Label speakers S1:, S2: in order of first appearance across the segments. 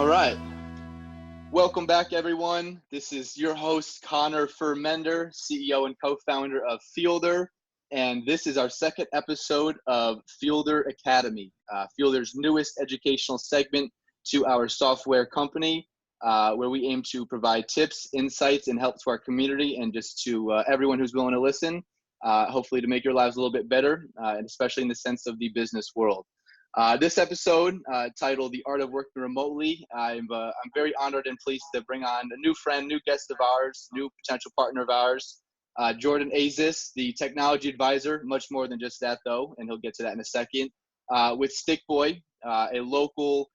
S1: All right. Welcome back, everyone. This is your host, Firmender, CEO and co-founder of Fieldr. And this is our second episode of Fieldr Academy, Fieldr's newest educational segment to our software company, where we aim to provide tips, insights, and help to our community and just to everyone who's willing to listen, hopefully to make your lives a little bit better, and especially in the sense of the business world. This episode, titled The Art of Working Remotely, I'm very honored and pleased to bring on a new friend, new guest of ours, new potential partner of ours, Jordan Azis, the technology advisor, much more than just that though, and he'll get to that in a second, with Stickboy, a local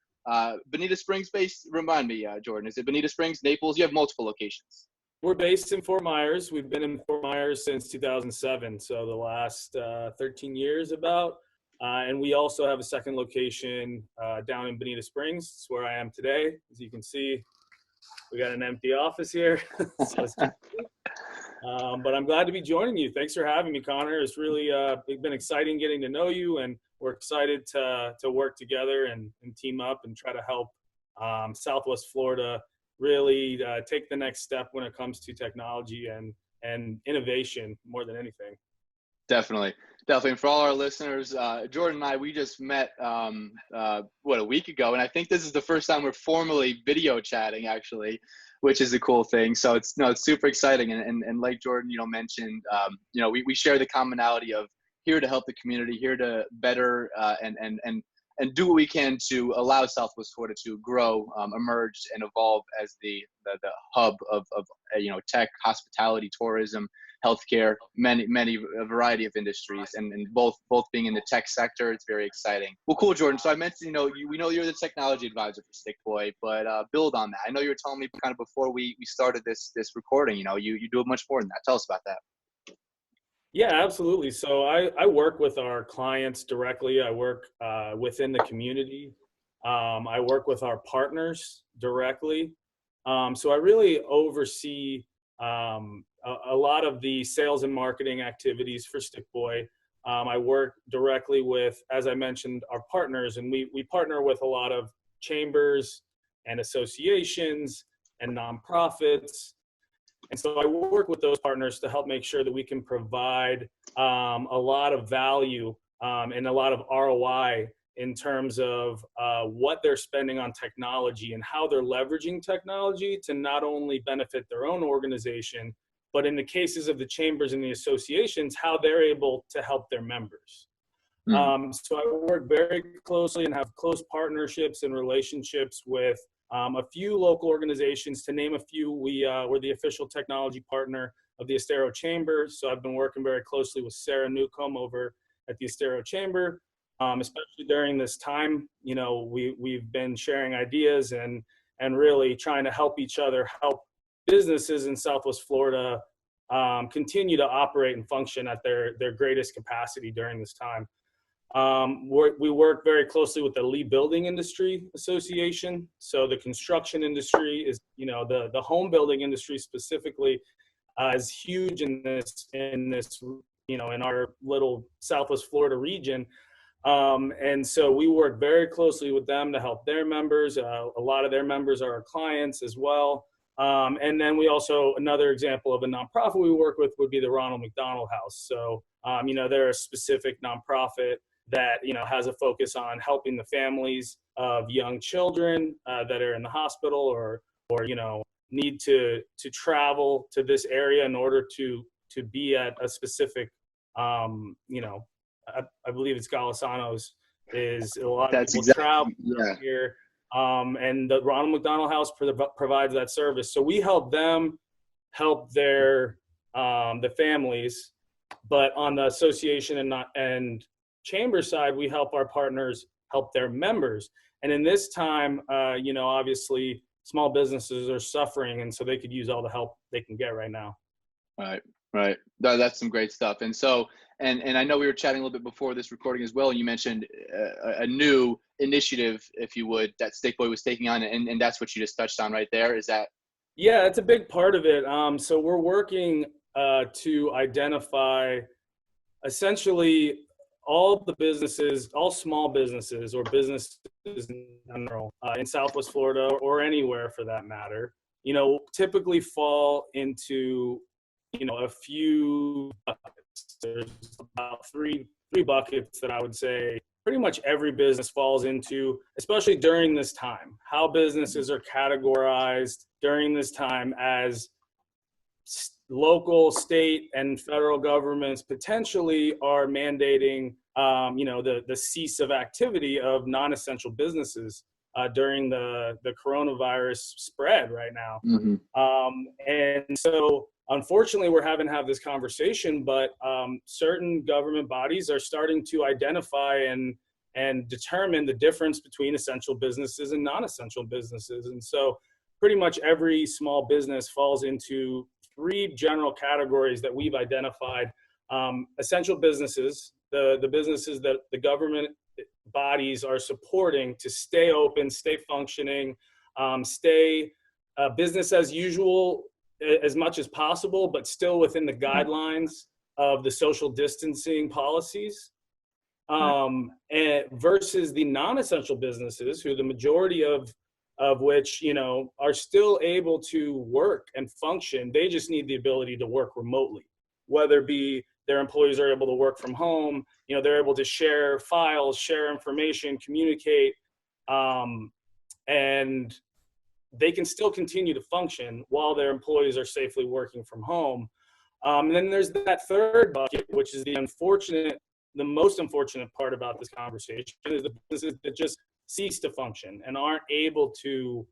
S1: Bonita Springs based, remind me, Jordan, is it Bonita Springs, Naples? You have multiple locations.
S2: We're based in Fort Myers. We've been in Fort Myers since 2007, so the last 13 years about. And we also have a second location down in Bonita Springs. It's where I am today. As you can see, we got an empty office here. But I'm glad to be joining you. Thanks for having me, Connor. It's really been exciting getting to know you, and we're excited to work together and team up and try to help Southwest Florida really take the next step when it comes to technology and innovation more than anything.
S1: Definitely. And for all our listeners, Jordan and I, we just met, a week ago. And I think this is the first time we're formally video chatting, actually, which is a cool thing. So it's super exciting. And like Jordan, mentioned, we share the commonality of here to help the community, here to better and do what we can to allow Southwest Florida to grow, emerge, and evolve as the hub of tech, hospitality, tourism, healthcare, a variety of industries, and both being in the tech sector. It's very exciting. Well, cool, Jordan. So I mentioned, we know you're the technology advisor for Stickboy, but build on that. I know you were telling me kind of before we started this recording, you do much more than that. Tell us about that.
S2: Yeah, absolutely. So I work with our clients directly. I work within the community. I work with our partners directly. So I really oversee a lot of the sales and marketing activities for Stickboy. I work directly with, as I mentioned, our partners, and we partner with a lot of chambers and associations and nonprofits. And so I work with those partners to help make sure that we can provide a lot of value and a lot of ROI in terms of what they're spending on technology and how they're leveraging technology to not only benefit their own organization, but in the cases of the chambers and the associations, how they're able to help their members. So I work very closely and have close partnerships and relationships with a few local organizations. To name a few, we're the official technology partner of the Estero Chamber. So I've been working very closely with Sarah Newcomb over at the Estero Chamber. Especially during this time, we've been sharing ideas and really trying to help each other, help businesses in Southwest Florida continue to operate and function at their greatest capacity during this time. We work very closely with the Lee Building Industry Association. So the construction industry is, the home building industry specifically is huge in this, in our little Southwest Florida region. And so we work very closely with them to help their members. A lot of their members are our clients as well. And then we also, another example of a nonprofit we work with would be the Ronald McDonald House. So, they're a specific nonprofit that, has a focus on helping the families of young children that are in the hospital or need to travel to this area in order to be at a specific, I believe it's Golisano's, is a lot of people travel here. And the Ronald McDonald House provides that service. So we help them help their the families, but on the association and chamber side, we help our partners help their members. And in this time, obviously small businesses are suffering, and so they could use all the help they can get right now.
S1: Right. That's some great stuff. And so, and I know we were chatting a little bit before this recording as well, and you mentioned a new initiative, if you would, that Stickboy was taking on, and that's what you just touched on right there. Is that?
S2: Yeah, it's a big part of it. So we're working to identify essentially all the businesses, all small businesses or businesses in general, in Southwest Florida or anywhere for that matter, typically fall into, a few buckets. There's about three buckets that I would say pretty much every business falls into, especially during this time. How businesses are categorized during this time as local, state, and federal governments potentially are mandating, the cease of activity of non-essential businesses during the coronavirus spread right now. And so, unfortunately, we're having to have this conversation, but certain government bodies are starting to identify and determine the difference between essential businesses and non-essential businesses. And so pretty much every small business falls into three general categories that we've identified. Essential businesses, the businesses that the government bodies are supporting to stay open, stay functioning, stay business as usual as much as possible, but still within the guidelines of the social distancing policies. And versus the non-essential businesses, who the majority of which, are still able to work and function. They just need the ability to work remotely, whether it be their employees are able to work from home, they're able to share files, share information, communicate, and they can still continue to function while their employees are safely working from home. And then there's that third bucket, which is the most unfortunate part about this conversation, is the businesses that just cease to function and aren't able to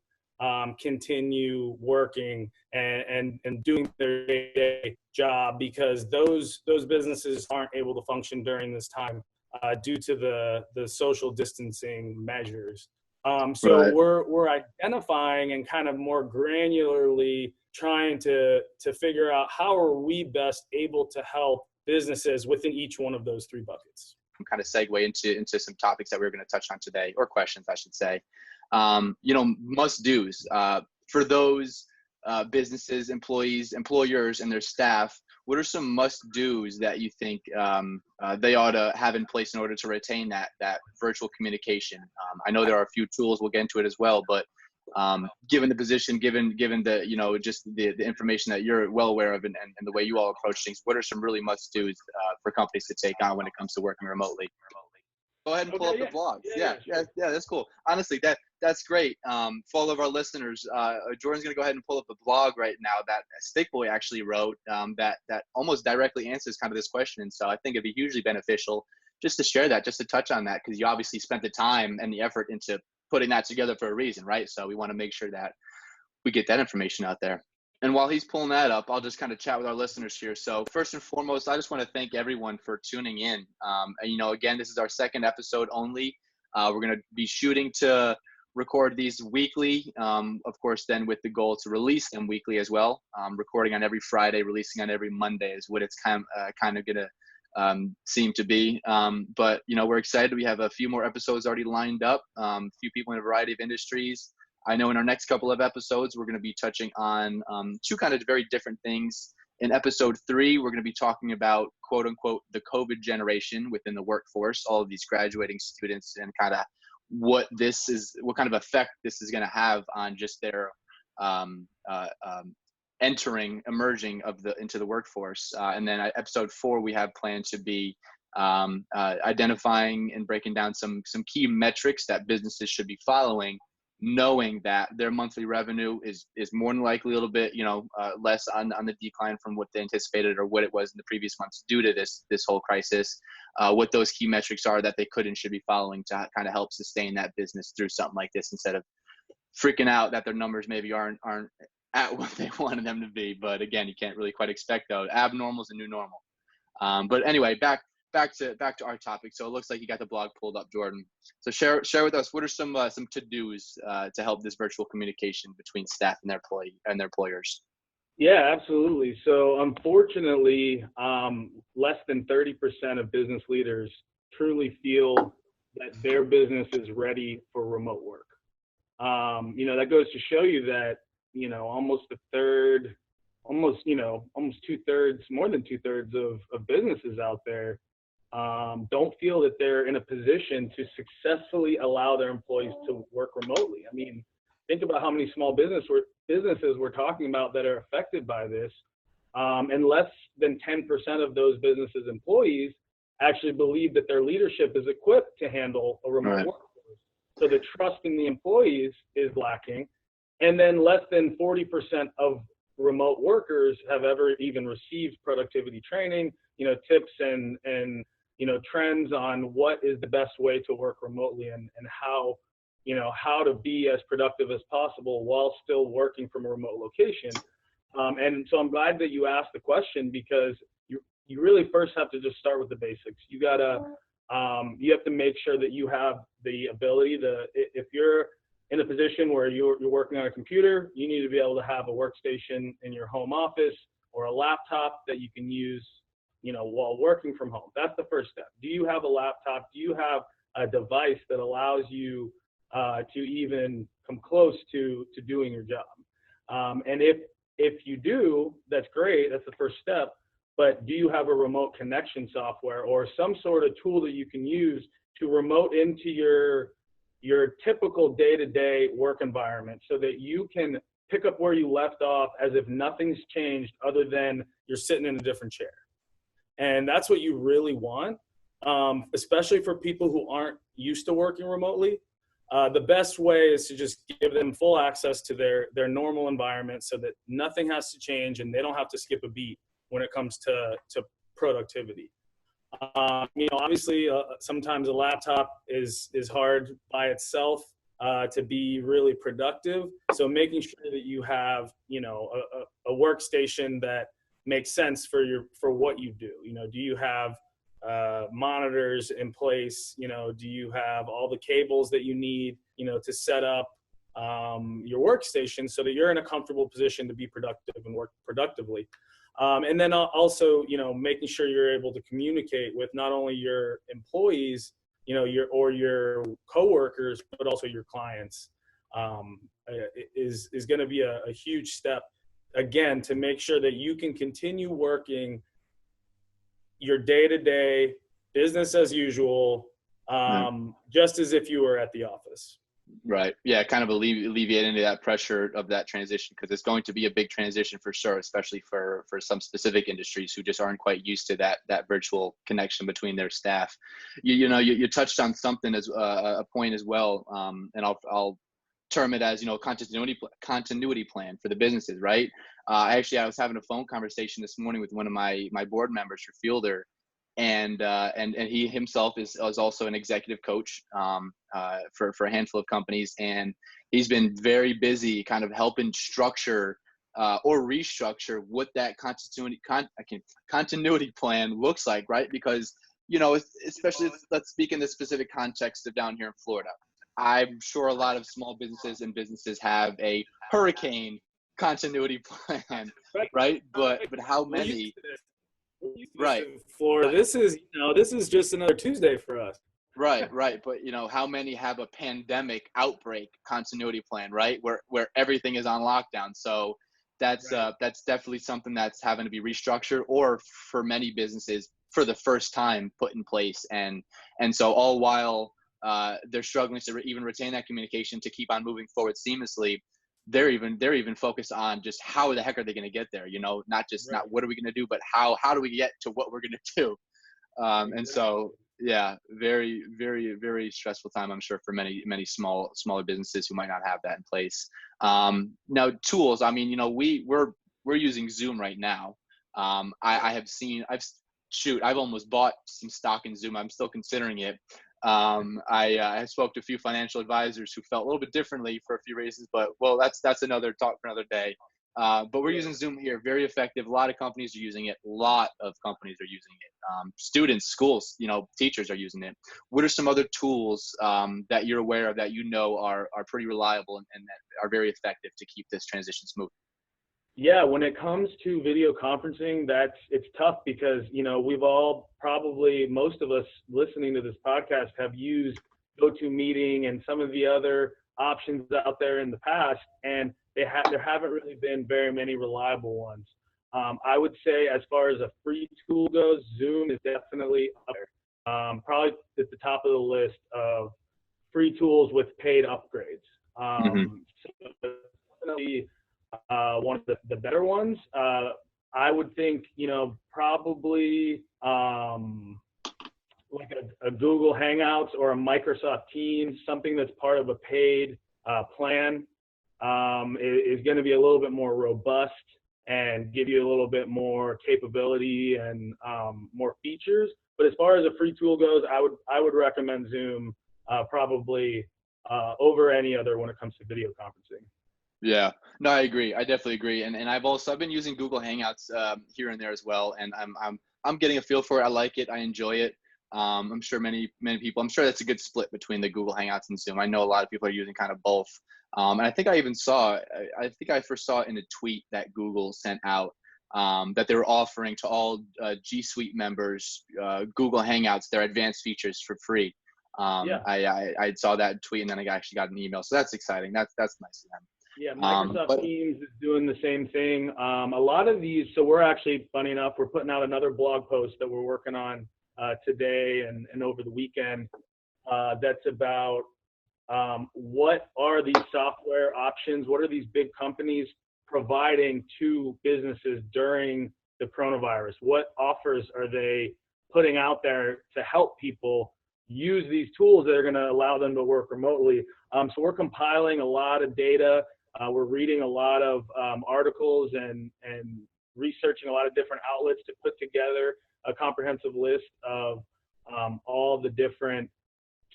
S2: continue working and doing their day-to-day job, because those businesses aren't able to function during this time due to the social distancing measures. So we're identifying and kind of more granularly trying to figure out how are we best able to help businesses within each one of those three buckets.
S1: Kind of segue into some topics that we're going to touch on today, or questions, I should say. Must do's for those businesses, employees, employers, and their staff. What are some must do's that you think they ought to have in place in order to retain that virtual communication? I know there are a few tools, we'll get into it as well, but given the position, given the just the information that you're well aware of and the way you all approach things, what are some really must do's for companies to take on when it comes to working remotely? Go ahead and pull up the blogs. Yeah, that's cool. Honestly, that's great. For all of our listeners, Jordan's gonna go ahead and pull up a blog right now that Stickboy actually wrote that almost directly answers kind of this question. And so I think it'd be hugely beneficial just to share that, just to touch on that, because you obviously spent the time and the effort into putting that together for a reason, right? So we want to make sure that we get that information out there. And while he's pulling that up, I'll just kind of chat with our listeners here. So first and foremost, I just want to thank everyone for tuning in. Again, this is our second episode only. We're going to be shooting to record these weekly, of course, then with the goal to release them weekly as well. Recording on every Friday, releasing on every Monday is what it's kind of going to seem to be. But we're excited. We have a few more episodes already lined up, a few people in a variety of industries. I know in our next couple of episodes, we're going to be touching on two kind of very different things. In episode 3, we're going to be talking about, quote unquote, the COVID generation within the workforce, all of these graduating students, and kind of what kind of effect this is going to have on just their emerging into the workforce. And then episode 4, we have planned to be identifying and breaking down some key metrics that businesses should be following, knowing that their monthly revenue is more than likely a little bit, less on the decline from what they anticipated or what it was in the previous months due to this whole crisis. What those key metrics are that they could and should be following to kind of help sustain that business through something like this, instead of freaking out that their numbers maybe aren't at what they wanted them to be. But again, you can't really quite expect those. Abnormal is a new normal. But anyway, back to our topic. So it looks like you got the blog pulled up, Jordan. So share with us, what are some to-dos to help this virtual communication between staff and their employers?
S2: Yeah, absolutely. So unfortunately, less than 30% of business leaders truly feel that their business is ready for remote work. That goes to show you that, almost a third, almost 2/3, more than 2/3 of businesses out there don't feel that they're in a position to successfully allow their employees to work remotely. I mean, think about how many small businesses we're talking about that are affected by this. And less than 10% of those businesses' employees actually believe that their leadership is equipped to handle a remote
S1: Right.
S2: workforce. So the trust in the employees is lacking. And then less than 40% of remote workers have ever even received productivity training, tips and trends on what is the best way to work remotely and how, how to be as productive as possible while still working from a remote location. And so I'm glad that you asked the question, because you really first have to just start with the basics. You have to make sure that you have the ability to, if you're in a position where you're working on a computer, you need to be able to have a workstation in your home office or a laptop that you can use, while working from home. That's the first step. Do you have a laptop? Do you have a device that allows you to even come close to doing your job? And if you do, that's great. That's the first step. But do you have a remote connection software or some sort of tool that you can use to remote into your typical day-to-day work environment so that you can pick up where you left off as if nothing's changed other than you're sitting in a different chair? And that's what you really want, especially for people who aren't used to working remotely. The best way is to just give them full access to their normal environment so that nothing has to change and they don't have to skip a beat when it comes to productivity. Obviously, sometimes a laptop is hard by itself to be really productive. So making sure that you have, a workstation that makes sense for what you do. Do you have monitors in place? Do you have all the cables that you need, to set up your workstation so that you're in a comfortable position to be productive and work productively? And then also, making sure you're able to communicate with not only your employees, your coworkers, but also your clients, is going to be a huge step, again, to make sure that you can continue working your day-to-day business as usual, just as if you were at the office.
S1: Right. Yeah. Kind of alleviate any of that pressure of that transition, because it's going to be a big transition for sure, especially for some specific industries who just aren't quite used to that virtual connection between their staff. You touched on something as a point as well, and I'll term it as continuity plan for the businesses. Right. I was having a phone conversation this morning with one of my board members for Fieldr. And he himself is also an executive coach for a handful of companies, and he's been very busy kind of helping structure or restructure what that continuity plan looks like, right? Because especially let's speak in the specific context of down here in Florida. I'm sure a lot of small businesses have a hurricane continuity plan, right? But how many? Right.
S2: Florida. This is just another Tuesday for us.
S1: Right. But how many have a pandemic outbreak continuity plan, right? Where everything is on lockdown. So that's definitely something that's having to be restructured, or for many businesses for the first time put in place. And so all while they're struggling to even retain that communication to keep on moving forward seamlessly, they're even focused on just how the heck are they going to get there, not what are we going to do, but how do we get to what we're going to do. And so very, very, very stressful time, I'm sure, for many smaller businesses who might not have that in place. Now tools, I mean, we're using Zoom right now. I've almost bought some stock in Zoom. I'm still considering it. I spoke to a few financial advisors who felt a little bit differently for a few reasons, but that's another talk for another day. But we're using Zoom here, very effective. A lot of companies are using it. Students, schools, teachers are using it. What are some other tools that you're aware of that are pretty reliable and that are very effective to keep this transition smooth?
S2: Yeah, when it comes to video conferencing, it's tough because, we've all probably, most of us listening to this podcast have used GoToMeeting and some of the other options out there in the past, and there haven't really been very many reliable ones. I would say as far as a free tool goes, Zoom is definitely up there. probably at the top of the list of free tools with paid upgrades. So definitely one of the better ones. I would think, probably like a Google Hangouts or a Microsoft Teams, something that's part of a paid plan, is going to be a little bit more robust and give you a little bit more capability and more features. But as far as a free tool goes, I would recommend Zoom probably over any other when it comes to video conferencing.
S1: Yeah, no, I agree. I definitely agree. And I've been using Google Hangouts here and there as well, and I'm getting a feel for it. I like it. I enjoy it. I'm sure many people. I'm sure that's a good split between the Google Hangouts and Zoom. I know a lot of people are using kind of both. And I think I even saw. I think I first saw it in a tweet that Google sent out that they were offering to all G Suite members Google Hangouts, their advanced features for free.
S2: Yeah.
S1: I saw that tweet, and then I actually got an email. So that's exciting. That's nice of them.
S2: Yeah, Microsoft Teams is doing the same thing. A lot of these, so we're actually, funny enough, we're putting out another blog post that we're working on today and over the weekend that's about what are these software options, what are these big companies providing to businesses during the coronavirus? What offers are they putting out there to help people use these tools that are going to allow them to work remotely? So we're compiling a lot of data. We're reading a lot of articles and researching a lot of different outlets to put together a comprehensive list of all the different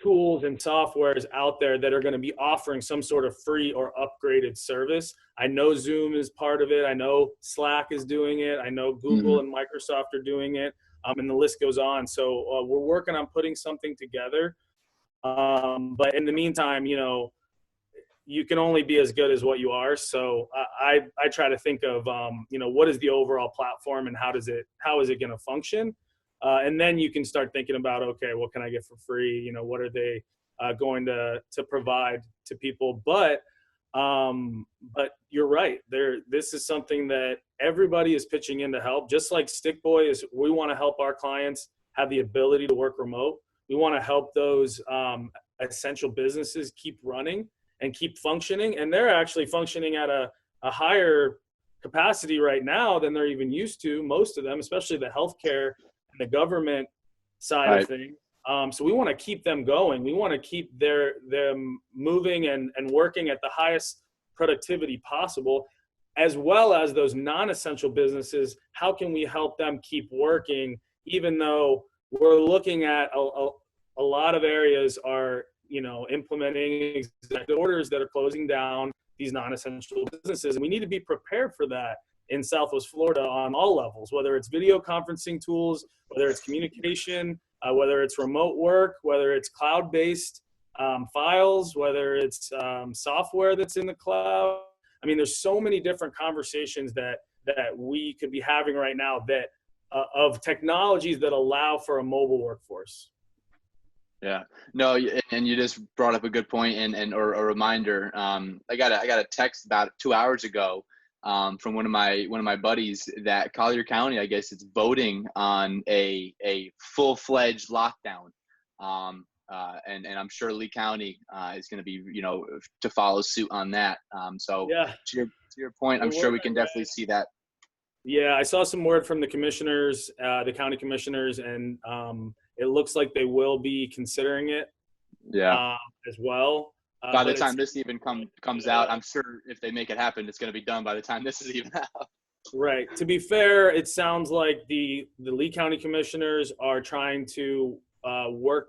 S2: tools and softwares out there that are going to be offering some sort of free or upgraded service. I know Zoom is part of it. I know Slack is doing it. I know Google and Microsoft are doing it. And the list goes on. So we're working on putting something together. But in the meantime, you can only be as good as what you are. So I try to think of, what is the overall platform and how is it going to function? And then you can start thinking about, okay, what can I get for free? What are they going to provide to people? But you're right. This is something that everybody is pitching in to help. Just like Stickboy is, we want to help our clients have the ability to work remote. We want to help those essential businesses keep running and keep functioning. And they're actually functioning at a higher capacity right now than they're even used to, most of them, especially the healthcare and the government side of things. So we want to keep them going. We want to keep them moving and working at the highest productivity possible, as well as those non-essential businesses. How can we help them keep working, even though we're looking at a lot of areas are implementing executive orders that are closing down these non-essential businesses. And we need to be prepared for that in Southwest Florida on all levels, whether it's video conferencing tools, whether it's communication, whether it's remote work, whether it's cloud-based files, whether it's software that's in the cloud. I mean, there's so many different conversations that we could be having right now that of technologies that allow for a mobile workforce.
S1: Yeah, no, and you just brought up a good point or a reminder. I got a text about 2 hours ago from one of my buddies that Collier County, I guess, it's voting on a full-fledged lockdown, and I'm sure Lee County is going to be to follow suit on that. So yeah, to your point, I'm sure we can definitely see that.
S2: Yeah, I saw some word from the commissioners, the county commissioners, and it looks like they will be considering it.
S1: Yeah.
S2: As well.
S1: By the time this even comes out, I'm sure if they make it happen, it's going to be done by the time this is even out.
S2: Right. To be fair, it sounds like the Lee County commissioners are trying to work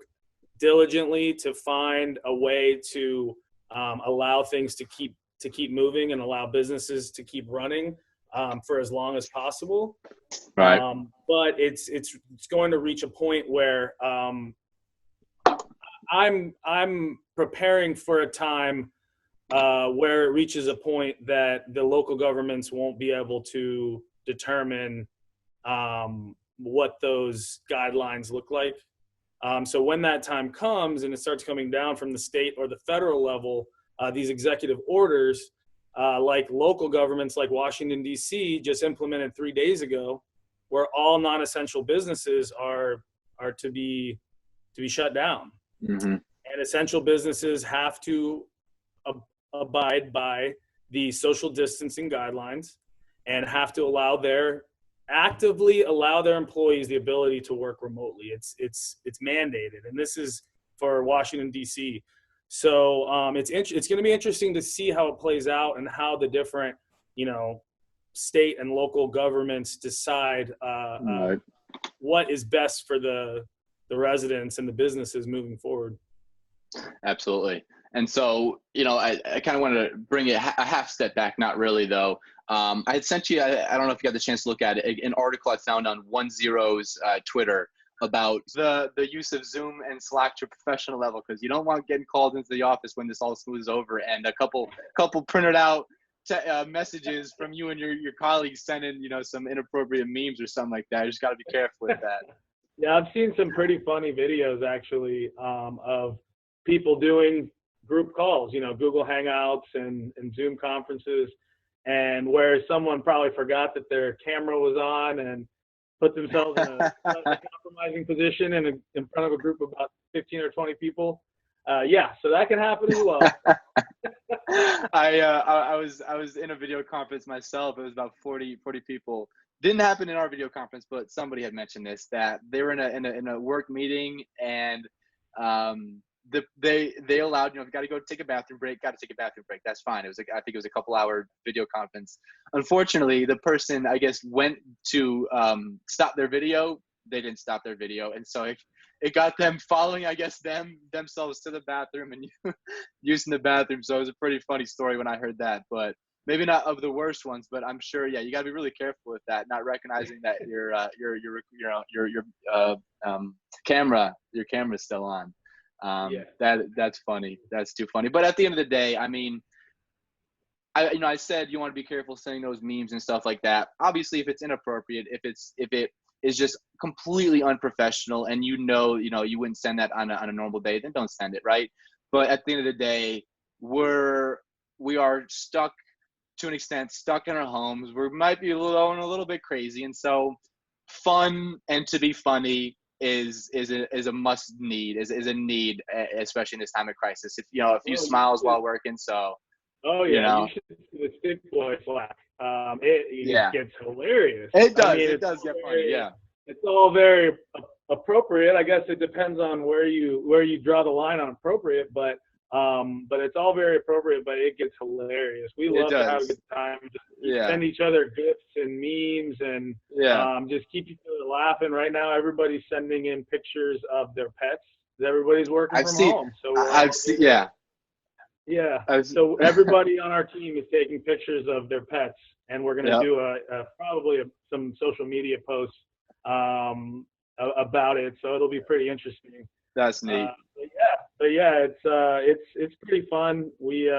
S2: diligently to find a way to allow things to keep moving and allow businesses to keep running for as long as possible.
S1: Right.
S2: But it's going to reach a point where I'm preparing for a time where it reaches a point that the local governments won't be able to determine what those guidelines look like. So when that time comes and it starts coming down from the state or the federal level, these executive orders, like local governments like Washington, D.C. just implemented 3 days ago, where all non-essential businesses are to be to be shut down.
S1: Mm-hmm.
S2: And essential businesses have to abide by the social distancing guidelines and have to actively allow their employees the ability to work remotely. It's mandated, and this is for Washington, D.C. So it's going to be interesting to see how it plays out and how the different, state and local governments decide
S1: Right.
S2: what is best for the residents and the businesses moving forward.
S1: Absolutely. And so, I kind of wanted to bring it a half step back, not really though. I had sent you, I don't know if you got the chance to look at it, an article I found on 10's Twitter about the use of Zoom and Slack to a professional level, because you don't want getting called into the office when this all smooths over, and a couple printed out messages from you and your colleagues sending, some inappropriate memes or something like that. You just got to be careful with that.
S2: Yeah, I've seen some pretty funny videos actually of people doing group calls, Google Hangouts and Zoom conferences, and where someone probably forgot that their camera was on and put themselves in a compromising position in front of a group of about 15 or 20 people. So that can happen as well.
S1: I was in a video conference myself. It was about 40 people. Didn't happen in our video conference, but somebody had mentioned this, that they were in a work meeting, and they allowed, if you got to go take a bathroom break, that's fine. It was I think it was a couple hour video conference. Unfortunately, the person, I guess, went to stop their video. They didn't stop their video, and so it got them following, I guess, themselves to the bathroom and using the bathroom. So it was a pretty funny story when I heard that, but maybe not of the worst ones. But I'm sure, you got to be really careful with that, not recognizing that your camera's still on. That's funny. That's too funny. But at the end of the day, I mean, I said you want to be careful sending those memes and stuff like that. Obviously, if it's inappropriate, if it is just completely unprofessional, and you wouldn't send that on a normal day, then don't send it, right? But at the end of the day, we are stuck to an extent, stuck in our homes. We might be a little bit crazy, and so fun and to be funny is a must need, is a need, especially in this time of crisis. If a few smiles while working. So
S2: you should see the Stickboy Slack. It gets hilarious.
S1: It does. It does get funny. Yeah.
S2: It's all very appropriate. I guess it depends on where you draw the line on appropriate, but it's all very appropriate. But it gets hilarious. We love to have a good time. Just send each other gifs and memes, and just keep each other laughing. Right now, everybody's sending in pictures of their pets. Everybody's working from home, so so everybody on our team is taking pictures of their pets, and we're going to do probably some social media posts about it. So it'll be pretty interesting.
S1: That's neat.
S2: It's pretty fun. We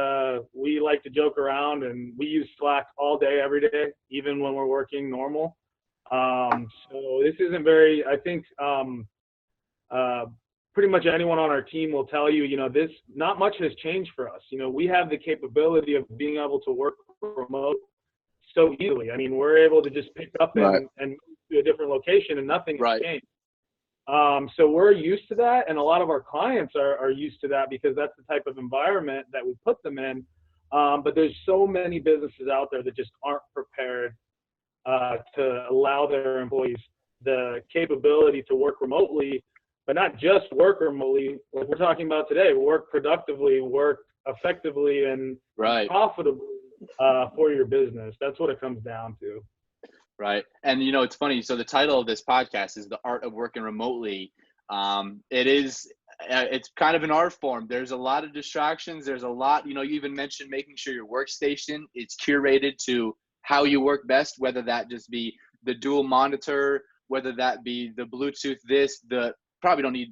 S2: like to joke around, and we use Slack all day, every day, even when we're working normal. So this isn't very, I think, pretty much anyone on our team will tell you, this, not much has changed for us. We have the capability of being able to work remote so easily. I mean, we're able to just pick up and move to a different location, and nothing has changed. So we're used to that, and a lot of our clients are used to that, because that's the type of environment that we put them in. But there's so many businesses out there that just aren't prepared to allow their employees the capability to work remotely, but not just work remotely, like we're talking about today, work productively, work effectively, and profitably for your business. That's what it comes down to.
S1: Right. And, it's funny. So the title of this podcast is The Art of Working Remotely. It's kind of an art form. There's a lot of distractions. There's a lot, you even mentioned making sure your workstation is curated to how you work best, whether that just be the dual monitor, whether that be the Bluetooth, probably don't need,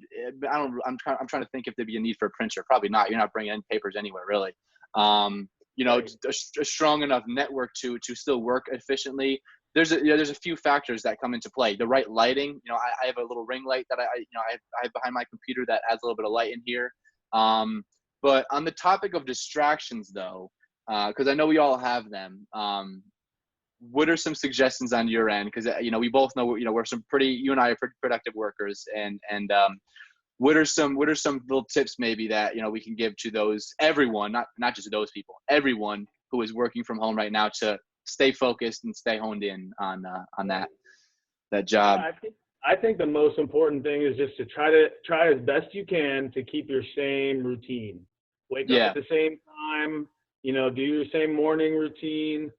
S1: I'm trying to think if there'd be a need for a printer. Probably not. You're not bringing in papers anywhere, really. A strong enough network to still work efficiently. There's a few factors that come into play. The right lighting. I have a little ring light that I have behind my computer that adds a little bit of light in here. But on the topic of distractions, though, because I know we all have them. What are some suggestions on your end? Because we both know you and I are pretty productive workers, and what are some little tips maybe that, you know, we can give to those, everyone, not just those people, everyone who is working from home right now to stay focused and stay honed in on that job?
S2: Yeah, I think the most important thing is just to try as best you can to keep your same routine. Wake up
S1: Yeah.
S2: at the same time, you know, do your same morning routine.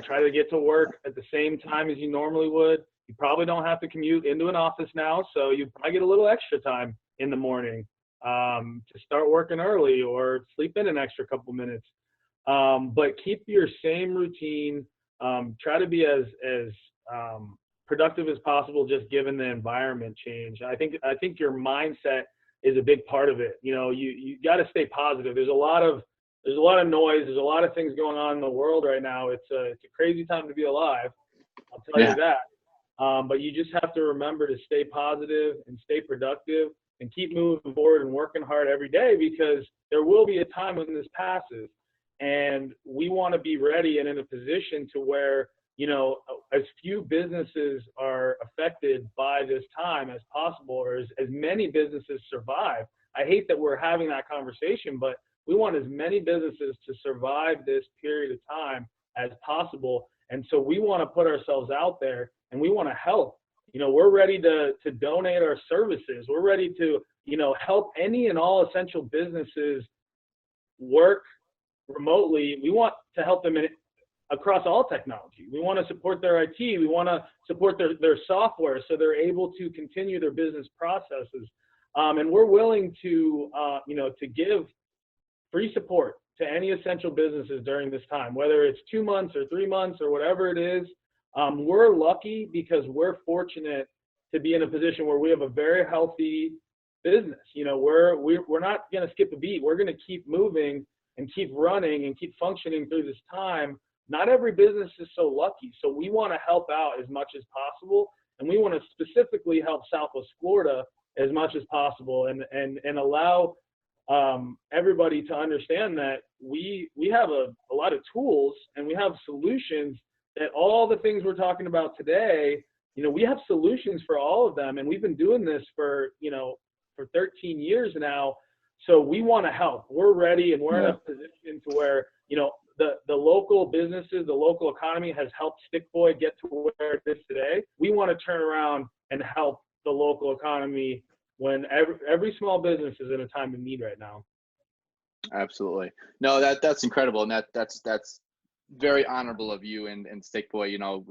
S2: Try to get to work at the same time as you normally would. You probably don't have to commute into an office now, so you probably get a little extra time in the morning to start working early or sleep in an extra couple minutes. But keep your same routine. Try to be as productive as possible, just given the environment change. I think your mindset is a big part of it. You know, you got to stay positive. There's a lot of noise. There's a lot of things going on in the world right now. It's a crazy time to be alive. I'll tell you that. But you just have to remember to stay positive and stay productive and keep moving forward and working hard every day, because there will be a time when this passes, and we want to be ready and in a position to where, you know, as few businesses are affected by this time as possible, or as many businesses survive. I hate that we're having that conversation, but we want as many businesses to survive this period of time as possible. And so we want to put ourselves out there and we want to help. You know, we're ready to donate our services. We're ready to, you know, help any and all essential businesses work remotely. We want to help them across all technology. We want to support their IT. We want to support their software so they're able to continue their business processes. And we're willing to, you know, to give free support to any essential businesses during this time, whether it's 2 months or 3 months or whatever it is. We're lucky because we're fortunate to be in a position where we have a very healthy business. You know, we're not going to skip a beat. We're going to keep moving and keep running and keep functioning through this time. Not every business is so lucky. So we want to help out as much as possible. And we want to specifically help Southwest Florida as much as possible and allow everybody to understand that we have a lot of tools and we have solutions that all the things we're talking about today, you know, we have solutions for all of them. And we've been doing this for 13 years now. So we want to help. We're ready and we're in a position to where, you know, the local businesses, the local economy has helped Stickboy get to where it is today. We want to turn around and help the local economy when every small business is in a time of need right now.
S1: Absolutely. No, that's incredible. And that's very honorable of you and Stickboy, you know,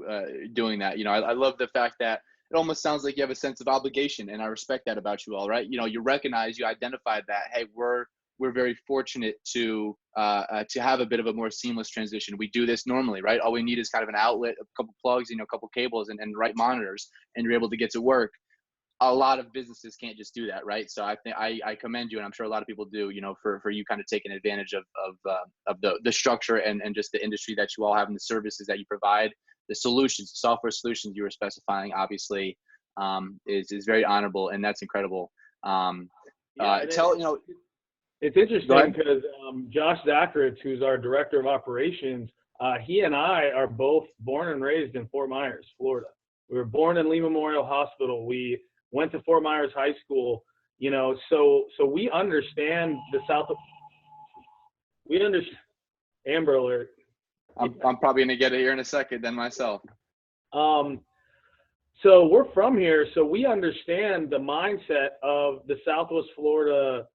S1: doing that. You know, I love the fact that it almost sounds like you have a sense of obligation, and I respect that about you all, right? You know, you recognize, you identified that, hey, we're very fortunate to have a bit of a more seamless transition. We do this normally, right? All we need is kind of an outlet, a couple plugs, you know, a couple cables and right monitors, and you're able to get to work. A lot of businesses can't just do that, right? So I think I commend you, and I'm sure a lot of people do, you know, for you kind of taking advantage of the structure and just the industry that you all have and the services that you provide, the solutions, the software solutions you were specifying, obviously, is very honorable, and that's incredible.
S2: It's interesting because Josh Zacharitz, who's our director of operations, he and I are both born and raised in Fort Myers, Florida. We were born in Lee Memorial Hospital. We went to Fort Myers High School, you know, so we understand the South. We understand. Amber Alert.
S1: I'm probably going to get it here in a second then myself.
S2: So we're from here, so we understand the mindset of the Southwest Florida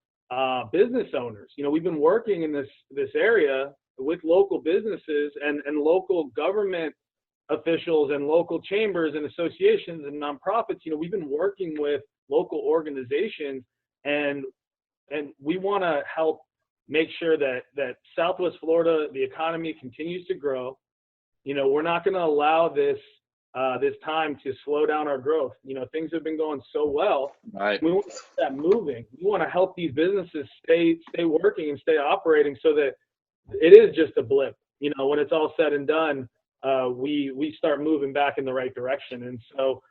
S2: business owners. You know, we've been working in this area with local businesses and local government officials and local chambers and associations and nonprofits. You know, we've been working with local organizations, and we want to help make sure that Southwest Florida, the economy continues to grow. You know, we're not going to allow this time to slow down our growth. You know, things have been going so well.
S1: Right.
S2: We want to keep that moving. We want to help these businesses stay working and stay operating so that it is just a blip. You know, when it's all said and done, we start moving back in the right direction. And so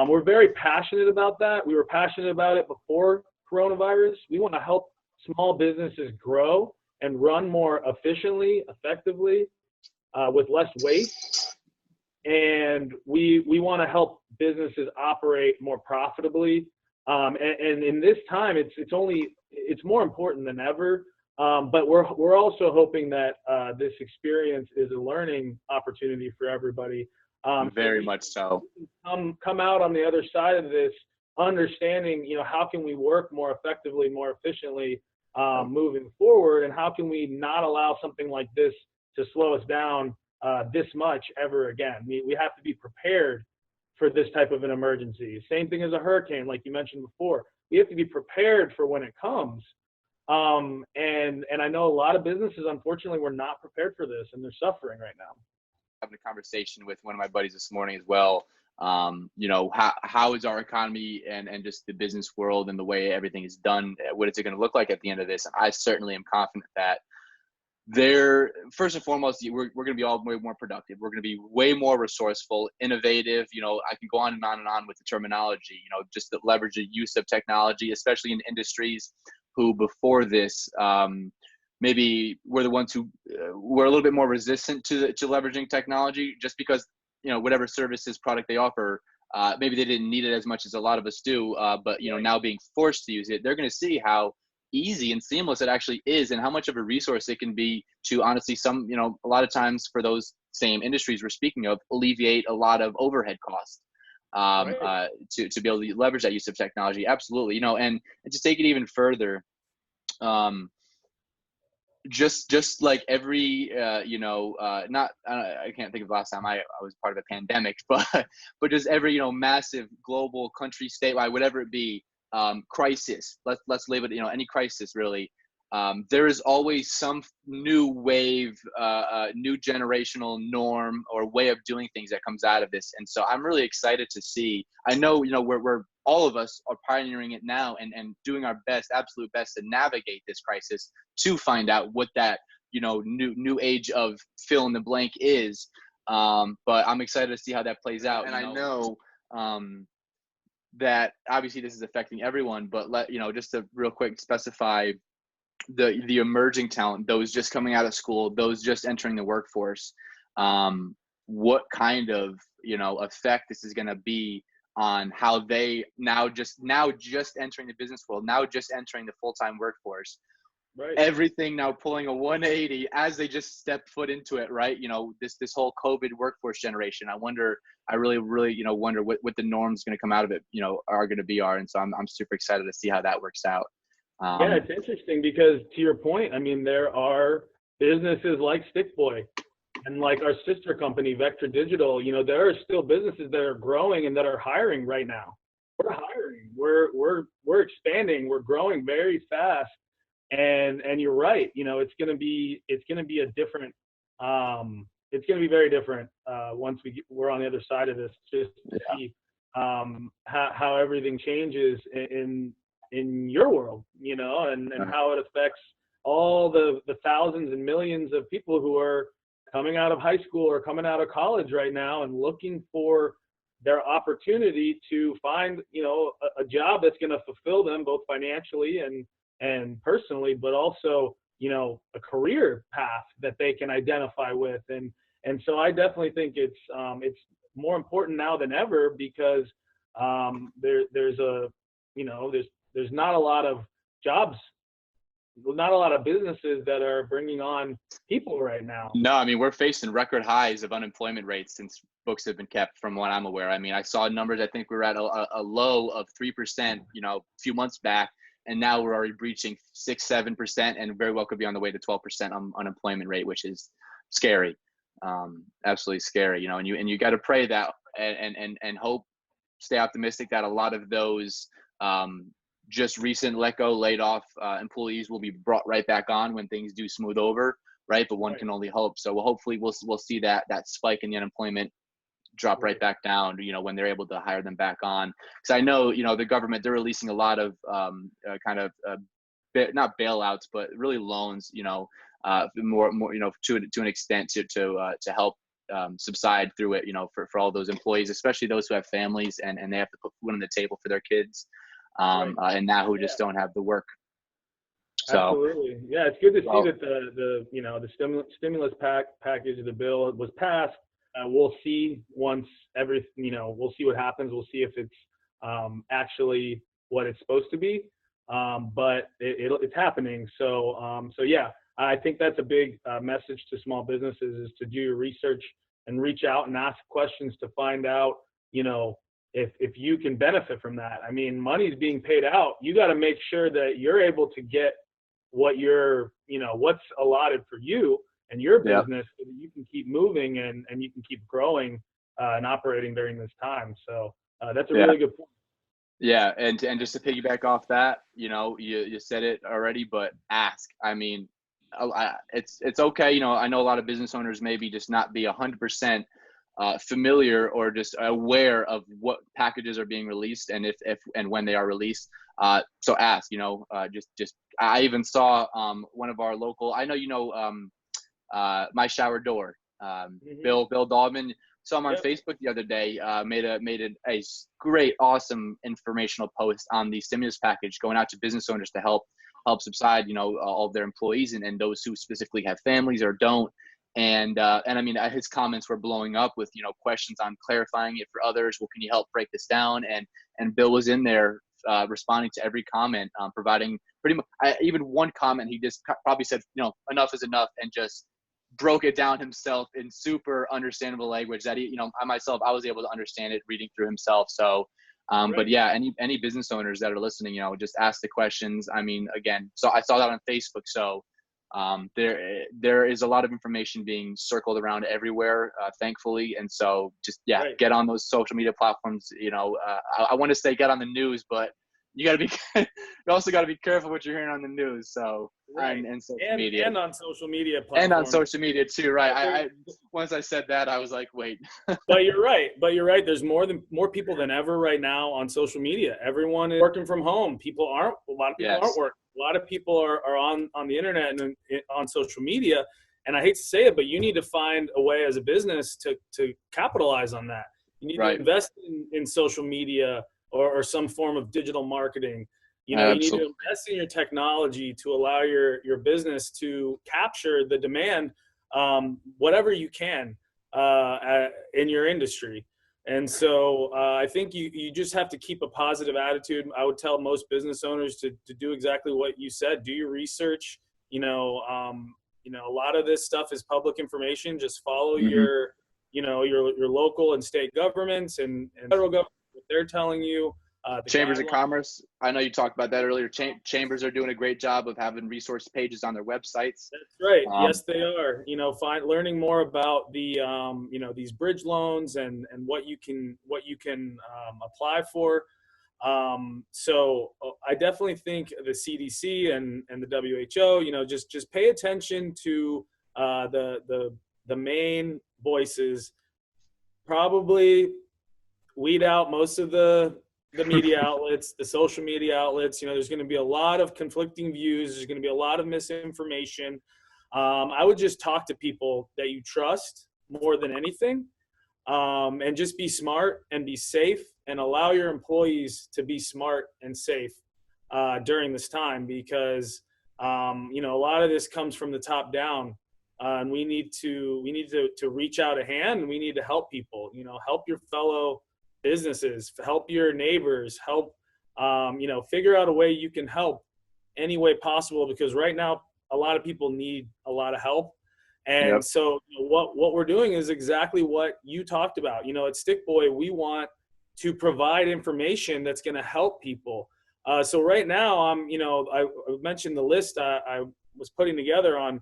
S2: we're very passionate about that. We were passionate about it before coronavirus. We want to help small businesses grow and run more efficiently, effectively, with less waste. And we want to help businesses operate more profitably And in this time, it's more important than ever. But we're also hoping that this experience is a learning opportunity for everybody.
S1: Very much so.
S2: Come out on the other side of this, understanding, how can we work more effectively, more efficiently, moving forward, and how can we not allow something like this to slow us down this much ever again. We have to be prepared for this type of an emergency. Same thing as a hurricane, like you mentioned before. We have to be prepared for when it comes. And I know a lot of businesses, unfortunately, were not prepared for this, and they're suffering right now.
S1: Having a conversation with one of my buddies this morning as well. How is our economy and just the business world and the way everything is done, what is it going to look like at the end of this? And I certainly am confident that first and foremost, we're going to be all way more productive. We're going to be way more resourceful, innovative. I can go on and on with the terminology, just the leverage the use of technology, especially in industries who before this, maybe we're the ones who were a little bit more resistant to leveraging technology, just because, whatever services, product they offer, maybe they didn't need it as much as a lot of us do. But, now being forced to use it, they're going to see how easy and seamless it actually is, and how much of a resource it can be to, honestly, a lot of times for those same industries we're speaking of, alleviate a lot of overhead costs. To be able to leverage that use of technology. Absolutely. And to take it even further, just like every, not, I can't think of the last time I was part of a pandemic, but just every, massive global, country, statewide, whatever it be, crisis, let's label it, any crisis really. There is always some new wave, new generational norm or way of doing things that comes out of this. And so I'm really excited to see. I know, we're all of us are pioneering it now and doing our best, absolute best to navigate this crisis to find out what that, new age of fill in the blank is. But I'm excited to see how that plays out. And I know that obviously this is affecting everyone, but just to real quick specify the emerging talent, those just coming out of school, those just entering the workforce, what kind of, effect this is going to be on how they now just entering the business world, now just entering the full-time workforce. Right. Everything now pulling a 180 as they just step foot into it, right? This whole COVID workforce generation. I really, wonder what the norms going to come out of it, are going to be. And so I'm super excited to see how that works out.
S2: Yeah, it's interesting because, to your point, I mean, there are businesses like Stickboy and like our sister company, Vector Digital. There are still businesses that are growing and that are hiring right now. We're hiring. We're expanding. We're growing very fast. And you're right. It's gonna be a different. It's gonna be very different once we're on the other side of this. Just to see how everything changes in your world, and how it affects all the thousands and millions of people who are coming out of high school or coming out of college right now and looking for their opportunity to find, a job that's going to fulfill them both financially and personally, but also, a career path that they can identify with. And so I definitely think it's more important now than ever because there's not a lot of jobs, not a lot of businesses that are bringing on people right now.
S1: No, I mean, we're facing record highs of unemployment rates since books have been kept, from what I'm aware. I mean, I saw numbers, I think we were at a low of 3%, a few months back, and now we're already breaching 6-7% and very well could be on the way to 12% unemployment rate, which is scary. Absolutely scary, and you got to pray that and hope, stay optimistic that a lot of those just recent laid off employees will be brought right back on when things do smooth over, right? But one can only hope. So hopefully we'll see that spike in the unemployment drop right back down, when they're able to hire them back on. Because I know, the government, they're releasing a lot of not bailouts, but really loans, more to an extent to help subside through it, for all those employees, especially those who have families and they have to put food on the table for their kids. And now who just don't have the work. So,
S2: absolutely. Yeah, it's good to see that the stimulus package of the bill was passed. We'll see once we'll see what happens. We'll see if it's actually what it's supposed to be. But it's happening. So yeah, I think that's a big message to small businesses, is to do your research and reach out and ask questions to find out, if you can benefit from that. I mean, money is being paid out. You got to make sure that you're able to get what what's allotted for you and your business, so that you can keep moving and you can keep growing and operating during this time. So that's a really good point.
S1: Yeah, and just to piggyback off that, you said it already, but ask. I mean, it's okay. I know a lot of business owners maybe just not be 100% familiar or just aware of what packages are being released and if and when they are released. So ask. Just I even saw one of our local. I know My Shower Door. Bill Dahlman. Saw him on Facebook the other day, made a great, awesome informational post on the stimulus package going out to business owners to help subside, all of their employees and those who specifically have families or don't. And I mean, his comments were blowing up with, questions on clarifying it for others. Well, can you help break this down? And Bill was in there responding to every comment, providing pretty much, even one comment, he just probably said, enough is enough, and just broke it down himself in super understandable language that I was able to understand it reading through himself. So, but yeah, any business owners that are listening, just ask the questions. I mean, again, so I saw that on Facebook. So, there is a lot of information being circled around everywhere, thankfully. And so just, get on those social media platforms. I want to say get on the news, but you got to be, you also got to be careful what you're hearing on the news. So, and social media.
S2: And on social media platforms.
S1: And on social media too, right? I once I said that, I was like, wait.
S2: But you're right. There's more people than ever right now on social media. Everyone is working from home. A lot of people aren't working. A lot of people are on the internet and on social media. And I hate to say it, but you need to find a way as a business to capitalize on that. You need to invest in social media or some form of digital marketing. You need to invest in your technology to allow your business to capture the demand, whatever you can in your industry. And so I think you just have to keep a positive attitude. I would tell most business owners to do exactly what you said. Do your research. A lot of this stuff is public information. Just follow your local and state governments and federal government, what they're telling you.
S1: Chambers of Commerce. I know you talked about that earlier. Chambers are doing a great job of having resource pages on their websites.
S2: That's right. Yes, they are. Learning more about the these bridge loans and what you can apply for. So I definitely think the CDC and the WHO, just pay attention to the main voices. Probably weed out most of the media outlets, the social media outlets. There's going to be a lot of conflicting views. There's going to be a lot of misinformation. I would just talk to people that you trust more than anything, and just be smart and be safe, and allow your employees to be smart and safe during this time, because a lot of this comes from the top down, and we need to reach out a hand, and we need to help people. Help your fellow businesses, help your neighbors, help figure out a way you can help any way possible, because right now a lot of people need a lot of help. And so what we're doing is exactly what you talked about. At Stickboy, we want to provide information that's going to help people. So right now I mentioned the list I was putting together on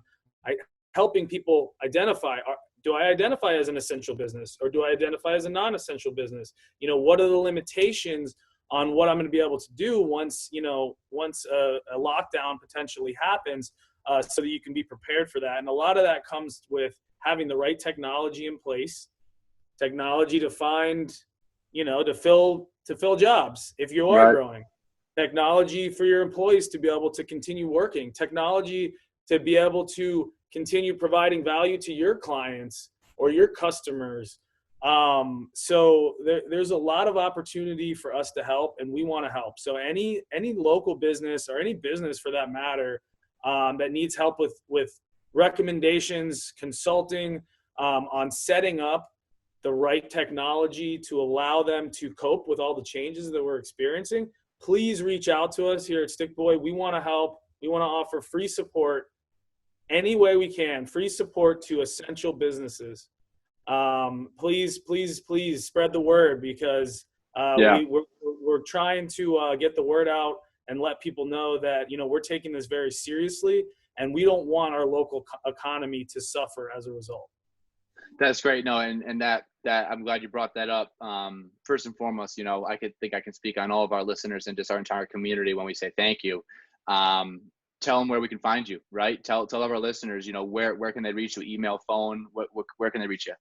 S2: helping people identify, do I identify as an essential business, or do I identify as a non-essential business? What are the limitations on what I'm going to be able to do once a lockdown potentially happens, so that you can be prepared for that. And a lot of that comes with having the right technology in place, technology to find, to fill jobs if you are growing, technology for your employees to be able to continue working, technology to be able to continue providing value to your clients or your customers. So there's a lot of opportunity for us to help, and we want to help. So any local business, or any business for that matter, that needs help with recommendations, consulting, on setting up the right technology to allow them to cope with all the changes that we're experiencing, please reach out to us here at Stickboy. We want to help. We want to offer free support any way we can, free support to essential businesses. Please spread the word, because we're trying to get the word out and let people know that, we're taking this very seriously, and we don't want our local economy to suffer as a result.
S1: That's great. No, and that I'm glad you brought that up. First and foremost, I can speak on all of our listeners and just our entire community when we say thank you. Tell them where we can find you, right? Tell all of our listeners, where can they reach you? Email, phone, where can they reach you?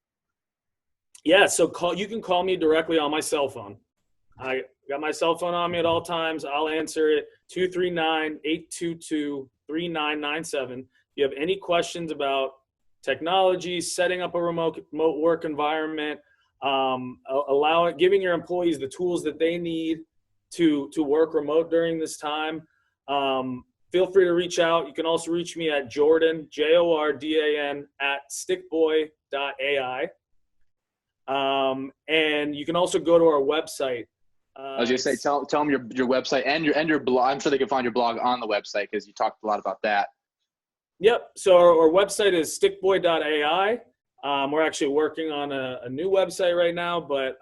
S2: Yeah, so you can call me directly on my cell phone. I got my cell phone on me at all times. I'll answer it, 239-822-3997. If you have any questions about technology, setting up a remote work environment, giving your employees the tools that they need to work remote during this time, feel free to reach out. You can also reach me at Jordan, Jordan, at stickboy.ai. And you can also go to our website.
S1: I was gonna say, tell them your website and your blog. I'm sure they can find your blog on the website, because you talked a lot about that.
S2: Yep. So our website is stickboy.ai. We're actually working on a new website right now, but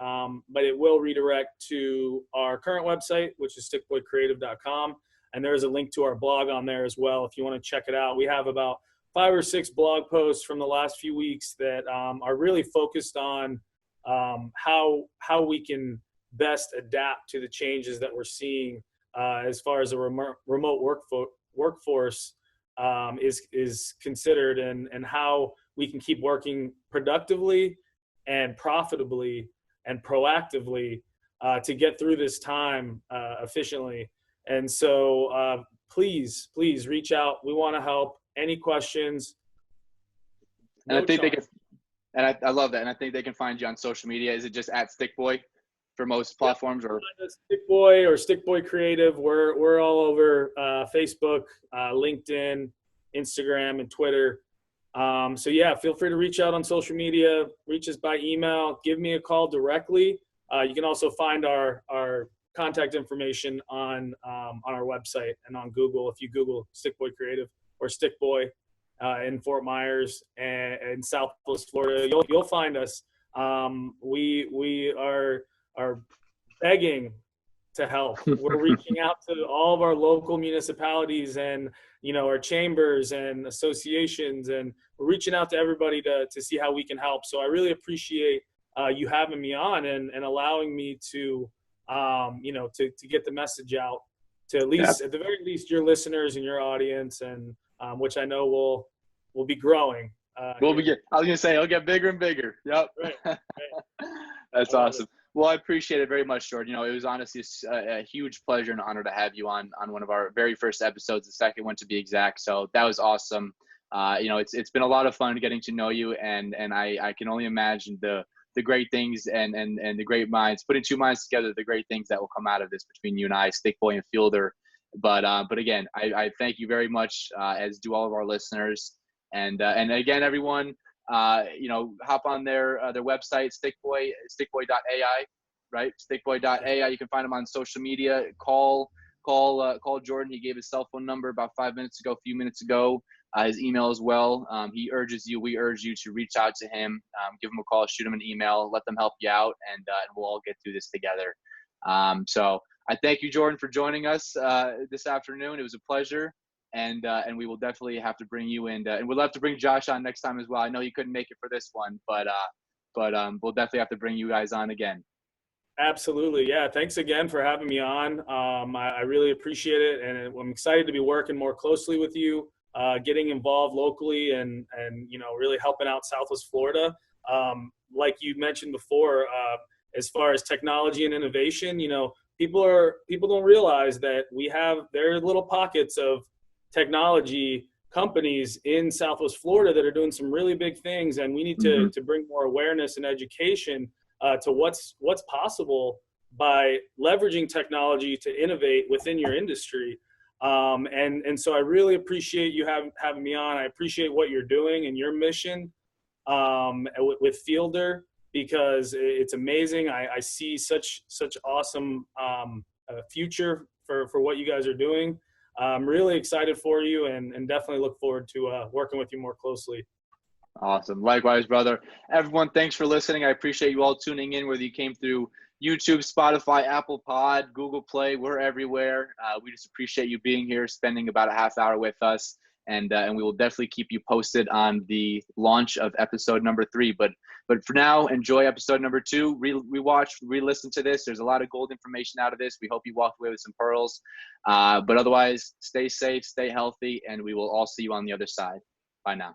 S2: it will redirect to our current website, which is stickboycreative.com. And there is a link to our blog on there as well, if you want to check it out. We have about 5 or 6 blog posts from the last few weeks that are really focused on how we can best adapt to the changes that we're seeing as far as a remote workforce is considered, and how we can keep working productively and profitably and proactively to get through this time efficiently. And so please reach out. We want to help. Any questions?
S1: And I think they can, and I love that. And I think they can find you on social media. Is it just at Stickboy for most platforms, or
S2: Stickboy or Stickboy Creative? We're all over Facebook, LinkedIn, Instagram, and Twitter. So yeah, feel free to reach out on social media. Reach us by email. Give me a call directly. You can also find our contact information on our website and on Google. If you Google Stickboy Creative or Stickboy in Fort Myers and Southwest Florida, you'll find us. We are begging to help. We're reaching out to all of our local municipalities and our chambers and associations, and we're reaching out to everybody to see how we can help. So I really appreciate you having me on and allowing me to to get the message out to at least, at the very least, your listeners and your audience, and which I know will be growing. I was
S1: gonna say it'll get bigger and bigger. Yep.
S2: Right.
S1: That's awesome. Well, I appreciate it very much, Jordan. It was honestly a huge pleasure and honor to have you on one of our very first episodes, the second one to be exact. So that was awesome. It's been a lot of fun getting to know you, and I can only imagine the great things and the great minds, putting 2 minds together, the great things that will come out of this between you and I, Stickboy and Fieldr. But again, I thank you very much, as do all of our listeners. And again, everyone, hop on their website, stickboy.ai, right? Stickboy.ai. You can find them on social media. Call Jordan. He gave his cell phone number about a few minutes ago. His email as well. We urge you to reach out to him, give him a call, shoot him an email, let them help you out, and we'll all get through this together. So I thank you, Jordan, for joining us this afternoon. It was a pleasure. And we will definitely have to bring you in, and we'll have to bring Josh on next time as well. I know you couldn't make it for this one, but we'll definitely have to bring you guys on again.
S2: Absolutely. Yeah. Thanks again for having me on. I really appreciate it. And I'm excited to be working more closely with you, getting involved locally and really helping out Southwest Florida. Like you mentioned before, as far as technology and innovation, people don't realize that there are little pockets of technology companies in Southwest Florida that are doing some really big things, and we need to bring more awareness and education to what's possible by leveraging technology to innovate within your industry. And so I really appreciate you having me on. I appreciate what you're doing and your mission with Fieldr, because it's amazing. I see such awesome future for what you guys are doing. I'm really excited for you, and definitely look forward to working with you more closely.
S1: Awesome. Likewise, brother. Everyone, thanks for listening. I appreciate you all tuning in, whether you came through YouTube, Spotify, Apple Pod, Google Play. We're everywhere. We just appreciate you being here, spending about a half hour with us. And we will definitely keep you posted on the launch of episode number 3. But for now, enjoy episode number 2. Rewatch, re-listen to this. There's a lot of gold information out of this. We hope you walked away with some pearls. But otherwise, stay safe, stay healthy, and we will all see you on the other side. Bye now.